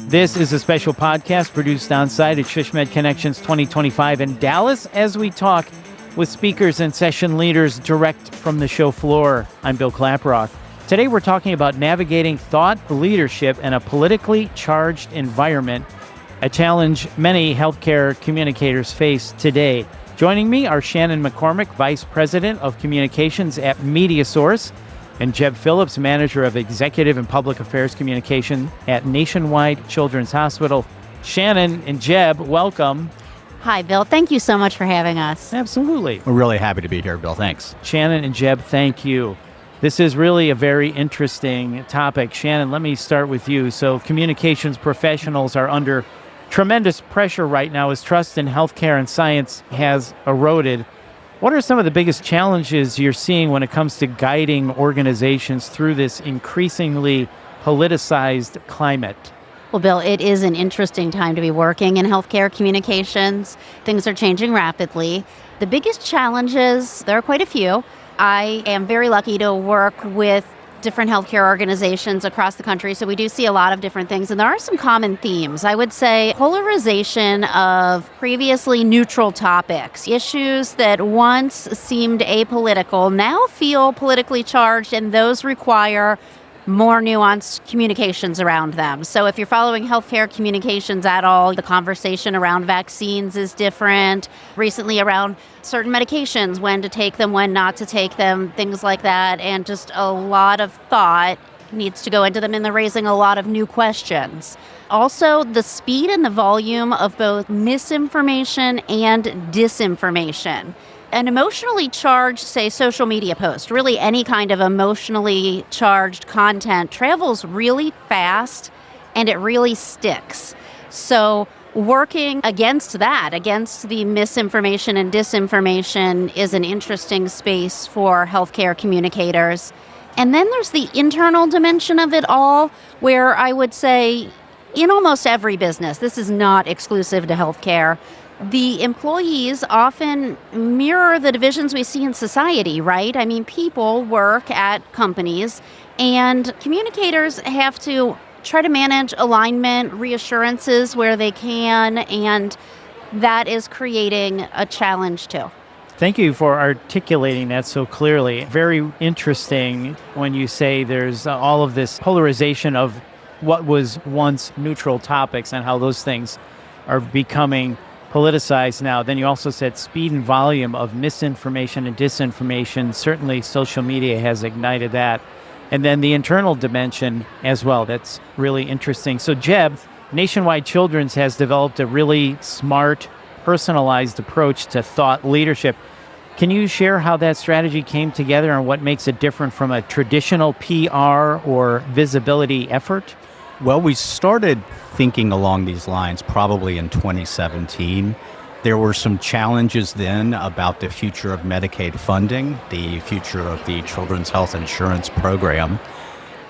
This is a special podcast produced on-site at SHSMD Connections 2025 in Dallas as we talk with speakers and session leaders direct from the show floor. I'm Bill Klaproth. Today we're talking about navigating thought leadership in a politically charged environment, a challenge many healthcare communicators face today. Joining me are Shannon McCormick, Vice President of Communications at MediaSource, and Jeb Phillips, Manager of Executive and Public Affairs Communication at Nationwide Children's Hospital. Shannon and Jeb, welcome. Hi, Bill. Thank you so much for having us. Absolutely. We're really happy to be here, Bill. Thanks. Shannon and Jeb, thank you. This is really a very interesting topic. Shannon, let me start with you. So communications professionals are under tremendous pressure right now as trust in healthcare and science has eroded. What are some of the biggest challenges you're seeing when it comes to guiding organizations through this increasingly politicized climate? Well, Bill, it is an interesting time to be working in healthcare communications. Things are changing rapidly. The biggest challenges, there are quite a few. I am very lucky to work with different healthcare organizations across the country, so we do see a lot of different things, and there are some common themes. I would say polarization of previously neutral topics, issues that once seemed apolitical now feel politically charged, and those require more nuanced communications around them. So if you're following healthcare communications at all, the conversation around vaccines is different. Recently around certain medications, when to take them, when not to take them, things like that. And just a lot of thought needs to go into them, and they're raising a lot of new questions. Also, the speed and the volume of both misinformation and disinformation. An emotionally charged, say, social media post, really any kind of emotionally charged content travels really fast and it really sticks. So working against that, against the misinformation and disinformation is an interesting space for healthcare communicators. And then there's the internal dimension of it all, where I would say in almost every business, this is not exclusive to healthcare, the employees often mirror the divisions we see in society, right? I mean, people work at companies, and communicators have to try to manage alignment, reassurances where they can, and that is creating a challenge too. Thank you for articulating that so clearly. Very interesting when you say there's all of this polarization of what was once neutral topics and how those things are becoming politicized now. Then you also said speed and volume of misinformation and disinformation. Certainly social media has ignited that. And then the internal dimension as well. That's really interesting. So Jeb, Nationwide Children's has developed a really smart, personalized approach to thought leadership. Can you share how that strategy came together and what makes it different from a traditional PR or visibility effort? Well, we started thinking along these lines probably in 2017. There were some challenges then about the future of Medicaid funding, the future of the Children's Health Insurance Program.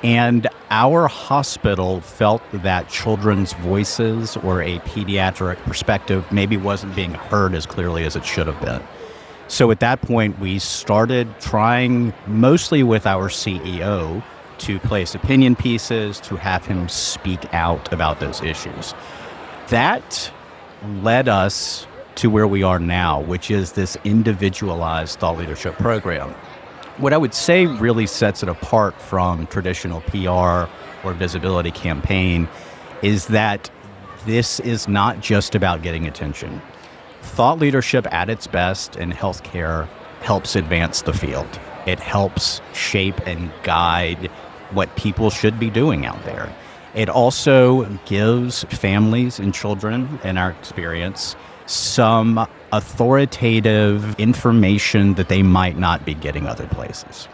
And our hospital felt that children's voices or a pediatric perspective maybe wasn't being heard as clearly as it should have been. So at that point, we started trying, mostly with our CEO, to place opinion pieces, to have him speak out about those issues. That led us to where we are now, which is this individualized thought leadership program. What I would say really sets it apart from traditional PR or visibility campaign is that this is not just about getting attention. Thought leadership at its best in healthcare helps advance the field. It helps shape and guide what people should be doing out there. It also gives families and children, in our experience, some authoritative information that they might not be getting other places.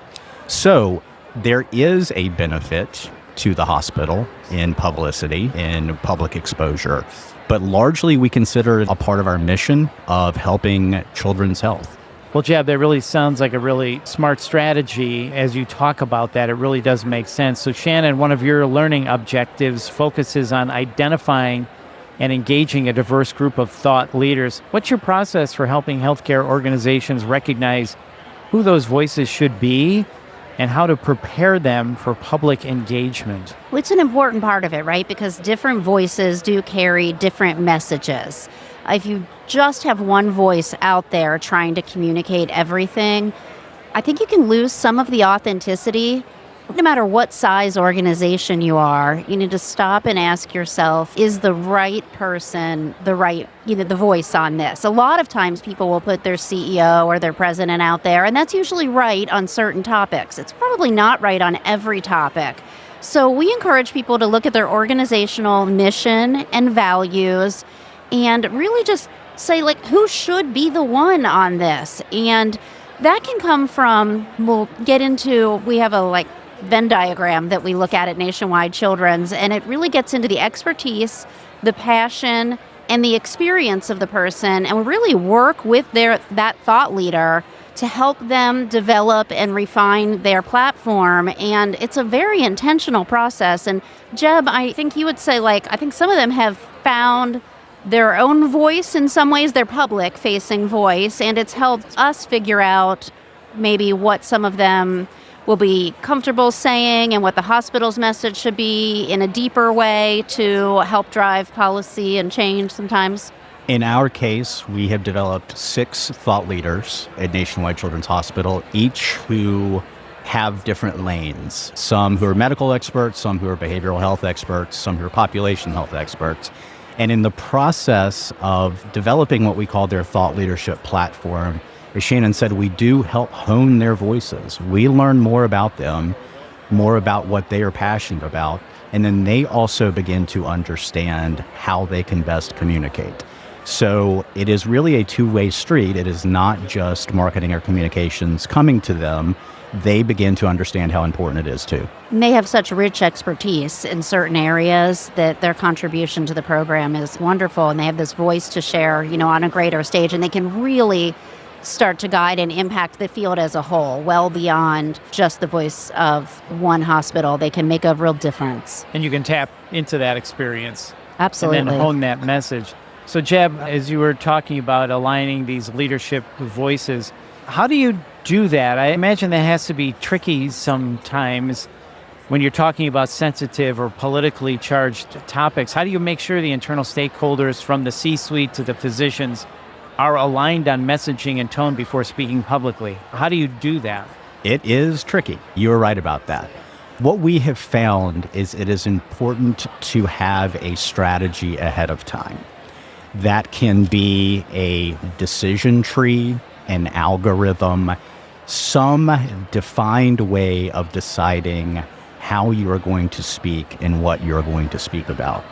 So there is a benefit to the hospital in publicity, in public exposure, but largely we consider it a part of our mission of helping children's health. Well, Jeb, that really sounds like a really smart strategy. As you talk about that, it really does make sense. So Shannon, one of your learning objectives focuses on identifying and engaging a diverse group of thought leaders. What's your process for helping healthcare organizations recognize who those voices should be and how to prepare them for public engagement. Well, it's an important part of it, right? Because different voices do carry different messages. If you just have one voice out there trying to communicate everything, I think you can lose some of the authenticity. No matter what size organization you are, you need to stop and ask yourself, is the right person the right, the voice on this? A lot of times people will put their CEO or their president out there, and that's usually right on certain topics. It's probably not right on every topic. So we encourage people to look at their organizational mission and values and really just say, who should be the one on this? And that can come from, we have a Venn diagram that we look at Nationwide Children's, and it really gets into the expertise, the passion, and the experience of the person, and we really work with that thought leader to help them develop and refine their platform. And it's a very intentional process. And Jeb, I think you would say, I think some of them have found their own voice in some ways, their public-facing voice, and it's helped us figure out maybe what some of them will be comfortable saying and what the hospital's message should be in a deeper way to help drive policy and change sometimes. In our case, we have developed 6 thought leaders at Nationwide Children's Hospital, each who have different lanes. Some who are medical experts, some who are behavioral health experts, some who are population health experts. And in the process of developing what we call their thought leadership platform, as Shannon said, we do help hone their voices. We learn more about them, more about what they are passionate about, and then they also begin to understand how they can best communicate. So it is really a two-way street. It is not just marketing or communications coming to them. They begin to understand how important it is too. And they have such rich expertise in certain areas that their contribution to the program is wonderful, and they have this voice to share, on a greater stage, and they can really start to guide and impact the field as a whole, well beyond just the voice of one hospital. They can make a real difference. And you can tap into that experience. Absolutely. And then hone that message. So Jeb, as you were talking about aligning these leadership voices, how do you do that? I imagine that has to be tricky sometimes when you're talking about sensitive or politically charged topics. How do you make sure the internal stakeholders from the C-suite to the physicians are aligned on messaging and tone before speaking publicly? How do you do that? It is tricky. You're right about that. What we have found is it is important to have a strategy ahead of time. That can be a decision tree, an algorithm, some defined way of deciding how you are going to speak and what you're going to speak about.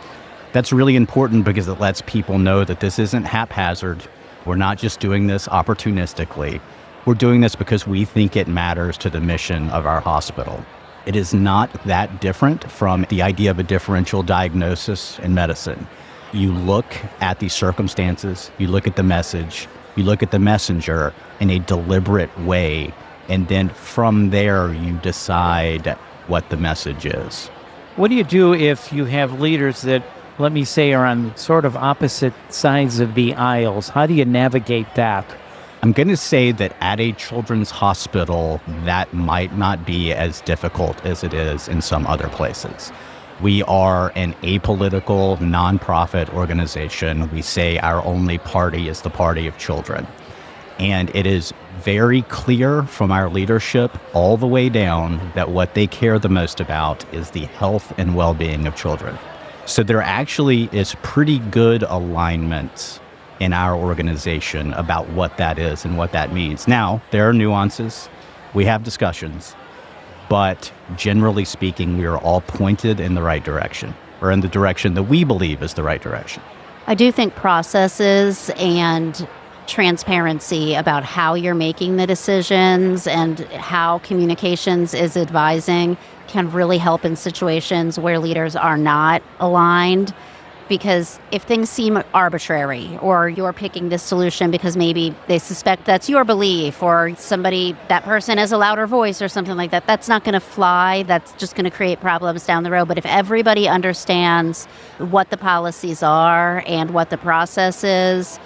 That's really important because it lets people know that this isn't haphazard. We're not just doing this opportunistically. We're doing this because we think it matters to the mission of our hospital. It is not that different from the idea of a differential diagnosis in medicine. You look at the circumstances, you look at the message, you look at the messenger in a deliberate way, and then from there you decide what the message is. What do you do if you have leaders that, let me say, are on sort of opposite sides of the aisles? How do you navigate that? I'm going to say that at a children's hospital, that might not be as difficult as it is in some other places. We are an apolitical, nonprofit organization. We say our only party is the party of children. And it is very clear from our leadership all the way down that what they care the most about is the health and well-being of children. So there actually is pretty good alignment in our organization about what that is and what that means. Now, there are nuances. We have discussions. But generally speaking, we are all pointed in the right direction, or in the direction that we believe is the right direction. I do think processes and transparency about how you're making the decisions and how communications is advising can really help in situations where leaders are not aligned. Because if things seem arbitrary, or you're picking this solution because maybe they suspect that's your belief, or that person has a louder voice or something like that, that's not going to fly. That's just going to create problems down the road. But if everybody understands what the policies are and what the process is,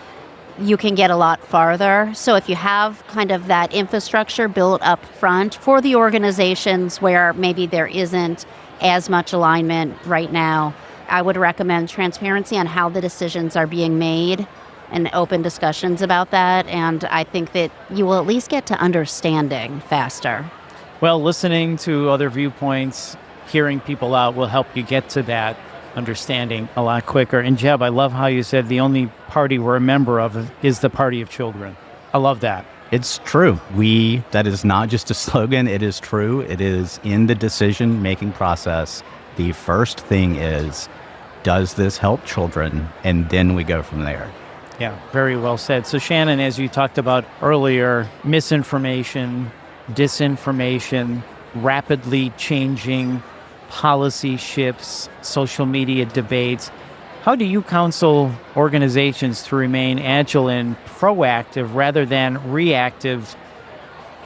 you can get a lot farther. So if you have kind of that infrastructure built up front for the organizations where maybe there isn't as much alignment right now, I would recommend transparency on how the decisions are being made and open discussions about that. And I think that you will at least get to understanding faster. Well, listening to other viewpoints, hearing people out will help you get to that understanding a lot quicker. And Jeb, I love how you said the only party we're a member of is the party of children. I love that. It's true. That is not just a slogan. It is true. It is in the decision-making process. The first thing is, does this help children? And then we go from there. Yeah, very well said. So Shannon, as you talked about earlier, misinformation, disinformation, rapidly changing policy shifts, social media debates. How do you counsel organizations to remain agile and proactive rather than reactive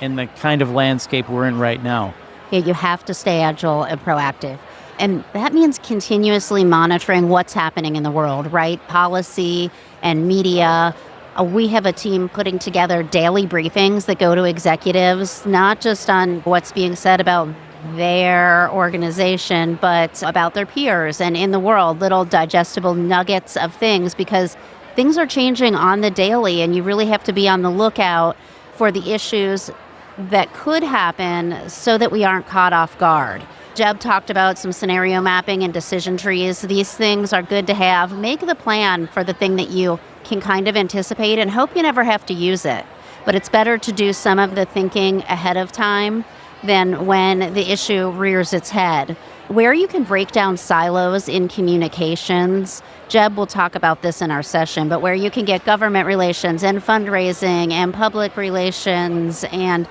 in the kind of landscape we're in right now? Yeah, you have to stay agile and proactive. And that means continuously monitoring what's happening in the world, right? Policy and media. We have a team putting together daily briefings that go to executives, not just on what's being said about their organization, but about their peers and in the world, little digestible nuggets of things, because things are changing on the daily and you really have to be on the lookout for the issues that could happen so that we aren't caught off guard. Jeb talked about some scenario mapping and decision trees. These things are good to have. Make the plan for the thing that you can kind of anticipate and hope you never have to use it. But it's better to do some of the thinking ahead of time than when the issue rears its head. Where you can break down silos in communications, Jeb will talk about this in our session, but where you can get government relations and fundraising and public relations and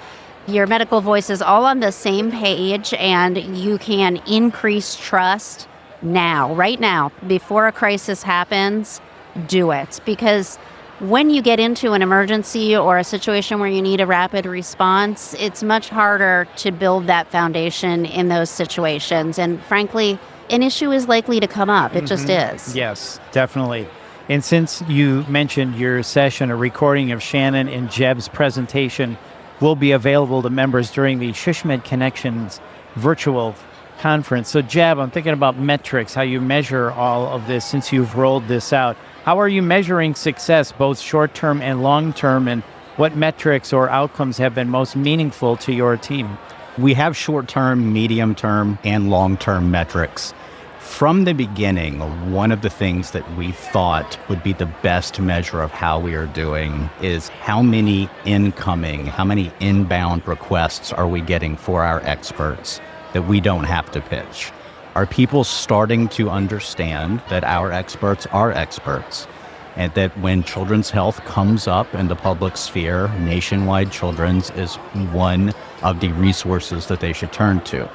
your medical voices all on the same page, and you can increase trust now, right now, before a crisis happens, do it. Because when you get into an emergency or a situation where you need a rapid response, it's much harder to build that foundation in those situations. And frankly, an issue is likely to come up. It just is. Yes, definitely. And since you mentioned your session, a recording of Shannon and Jeb's presentation will be available to members during the SHSMD Connections virtual conference. So Jeb, I'm thinking about metrics, how you measure all of this since you've rolled this out. How are you measuring success, both short-term and long-term, and what metrics or outcomes have been most meaningful to your team? We have short-term, medium-term, and long-term metrics. From the beginning, one of the things that we thought would be the best measure of how we are doing is how many inbound requests are we getting for our experts that we don't have to pitch. Are people starting to understand that our experts are experts, and that when children's health comes up in the public sphere, Nationwide Children's is one of the resources that they should turn to?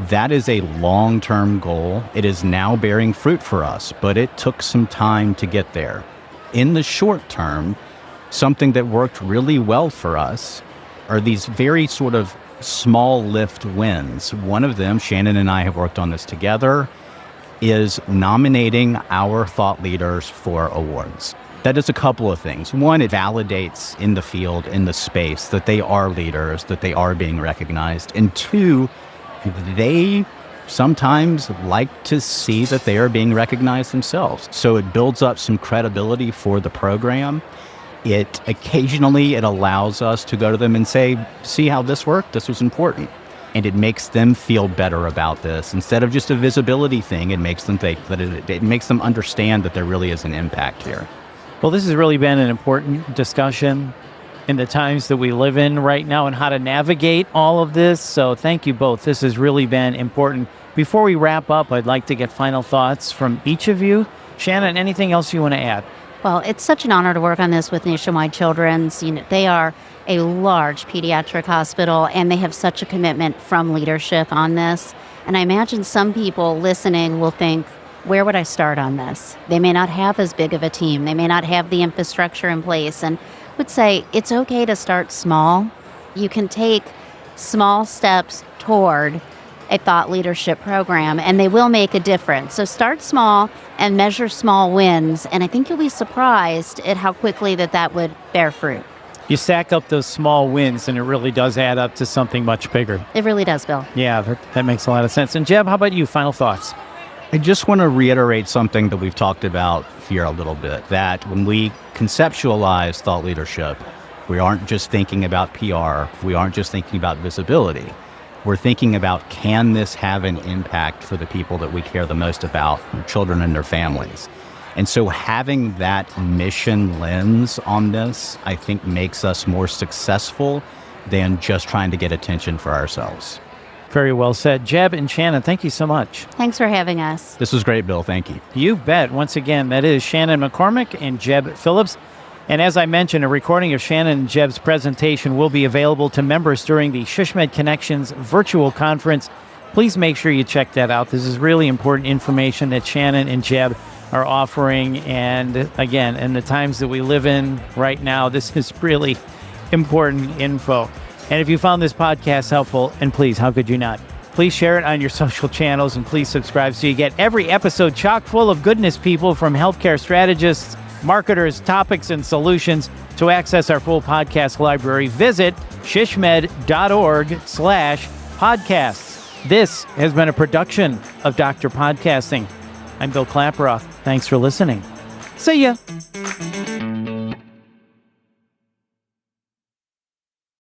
That is a long-term goal. It is now bearing fruit for us, but it took some time to get there. In the short term, something that worked really well for us are these very sort of small lift wins. One of them, Shannon and I have worked on this together, is nominating our thought leaders for awards. That does a couple of things. One, it validates in the field, in the space, that they are leaders, that they are being recognized. And two, they sometimes like to see that they are being recognized themselves. So it builds up some credibility for the program. It occasionally allows us to go to them and say, see how this worked? This was important. And it makes them feel better about this. Instead of just a visibility thing, it makes them think that it makes them understand that there really is an impact here. Well, this has really been an important discussion in the times that we live in right now and how to navigate all of this. So thank you both. This has really been important. Before we wrap up, I'd like to get final thoughts from each of you. Shannon, anything else you want to add? Well, it's such an honor to work on this with Nationwide Children's. They are a large pediatric hospital, and they have such a commitment from leadership on this. And I imagine some people listening will think, where would I start on this? They may not have as big of a team. They may not have the infrastructure in place. And I would say it's okay to start small. You can take small steps toward a thought leadership program, and they will make a difference. So start small and measure small wins, and I think you'll be surprised at how quickly that would bear fruit. You stack up those small wins, and it really does add up to something much bigger. It really does, Bill. Yeah, that makes a lot of sense. And Jeb, how about you? Final thoughts? I just want to reiterate something that we've talked about here a little bit, that when we conceptualize thought leadership, we aren't just thinking about PR, we aren't just thinking about visibility. We're thinking about, can this have an impact for the people that we care the most about, children and their families? And so having that mission lens on this, I think, makes us more successful than just trying to get attention for ourselves. Very well said. Jeb and Shannon, thank you so much. Thanks for having us. This was great, Bill. Thank you. You bet. Once again, that is Shannon McCormick and Jeb Phillips. And as I mentioned, a recording of Shannon and Jeb's presentation will be available to members during the SHSMD Connections virtual conference. Please make sure you check that out. This is really important information that Shannon and Jeb are offering. And again, in the times that we live in right now, this is really important info. And if you found this podcast helpful, and please, how could you not? Please share it on your social channels, and please subscribe so you get every episode chock full of goodness, people, from healthcare strategists, marketers, topics, and solutions. To access our full podcast library, visit shsmed.org/podcasts. This has been a production of Dr. Podcasting. I'm Bill Klaproth. Thanks for listening. See ya.